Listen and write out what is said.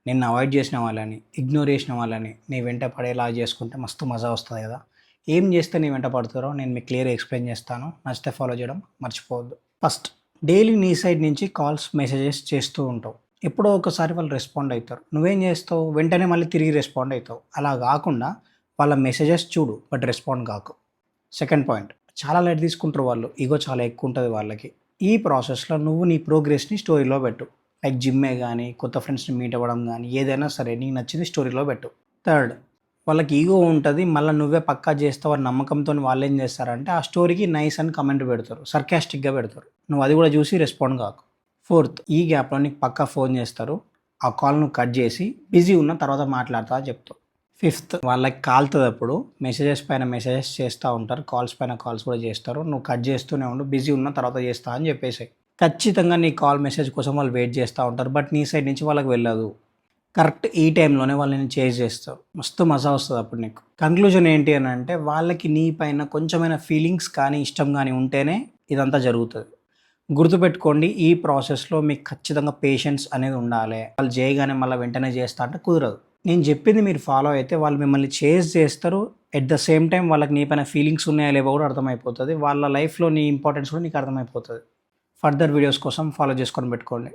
నిన్ను అవాయిడ్ చేసిన వాళ్ళని, ఇగ్నోర్ చేసిన వాళ్ళని నీ వెంట పడేలా చేసుకుంటే మస్తు మజా వస్తుంది కదా! ఏం చేస్తే నీ వెంట పడతారో నేను మీకు క్లియర్‌గా ఎక్స్‌ప్లెయిన్ చేస్తాను. నచ్చితే ఫాలో చేయడం మర్చిపోవద్దు. ఫస్ట్, డైలీ నీ సైడ్ నుంచి కాల్స్, మెసేజెస్ చేస్తూ ఉంటావు. ఎప్పుడో ఒకసారి వాళ్ళు రెస్పాండ్ అయితారు. నువ్వేం చేస్తావు? వెంటనే మళ్ళీ తిరిగి రెస్పాండ్ అయితావు. అలా కాకుండా వాళ్ళ మెసేజెస్ చూడు, బట్ రెస్పాండ్ కాకు. సెకండ్ పాయింట్, చాలా లైట్ తీసుకుంటారు వాళ్ళు. ఇగో చాలా ఎక్కువ ఉంటుంది వాళ్ళకి. ఈ ప్రాసెస్‌లో నువ్వు నీ ప్రోగ్రెస్‌ని స్టోరీలో పెట్టు. లైక్ జిమ్మే గానీ, కొత్త ఫ్రెండ్స్‌ని మీట్ అవ్వడం గానీ, ఏదైనా సరే నీకు నచ్చింది స్టోరీలో పెట్టు. థర్డ్, వాళ్ళకి ఈగో ఉంటది. మళ్ళా నువ్వే పక్కా చేస్తావు అని నమ్మకంతోని వాళ్ళేం చేస్తారంటే, ఆ స్టోరీకి నైస్ అని కామెంట్ పెడతారు. సర్కాస్టిక్‌గా పెడతారు. నువ్వు అది కూడా చూసి రెస్పాండ్ కాకు. ఫోర్త్, ఈ గ్యాప్‌లో నీకు పక్కా ఫోన్ చేస్తారు. ఆ కాల్ నువ్వు కట్ చేసి, బిజీ ఉన్న తర్వాత మాట్లాడతా అని చెప్తావు. ఫిఫ్త్, వాళ్ళకి కాలుతదప్పుడు మెసేజెస్ పైన మెసేజెస్ చేస్తూ ఉంటారు. కాల్స్ పైన కాల్స్ కూడా చేస్తారు. నువ్వు కట్ చేస్తూనే ఉండు. బిజీ ఉన్న తర్వాత చేస్తా అని చెప్పేసేయి. ఖచ్చితంగా నీ కాల్, మెసేజ్ కోసం వాళ్ళు వెయిట్ చేస్తూ ఉంటారు. బట్ నీ సైడ్ నుంచి వాళ్ళకి వెళ్ళదు. కరెక్ట్ ఈ టైంలోనే వాళ్ళు నిన్ను చేజ్ చేస్తావు. మస్తు మజా వస్తుంది అప్పుడు నీకు. కంక్లూజన్ ఏంటి అని అంటే, వాళ్ళకి నీ పైన కొంచెమైనా ఫీలింగ్స్ కానీ, ఇష్టం కానీ ఉంటేనే ఇదంతా జరుగుతుంది. గుర్తుపెట్టుకోండి, ఈ ప్రాసెస్‌లో మీకు ఖచ్చితంగా పేషెన్స్ అనేది ఉండాలి. వాళ్ళు చేయగానే మళ్ళీ వెంటనే చేస్తా అంటే కుదరదు. నేను చెప్పింది మీరు ఫాలో అయితే వాళ్ళు మిమ్మల్ని చేజ్ చేస్తారు. ఎట్ ద సేమ్ టైమ్ వాళ్ళకి నీ పైన ఫీలింగ్స్ ఉన్నాయా లేవో కూడా అర్థమైపోతది. వాళ్ళ లైఫ్‌లో నీ ఇంపార్టెన్స్ కూడా నీకు అర్థమైపోతది. ఫర్దర్ వీడియోస్ కోసం ఫాలో చేసుకొని పెట్టుకోండి.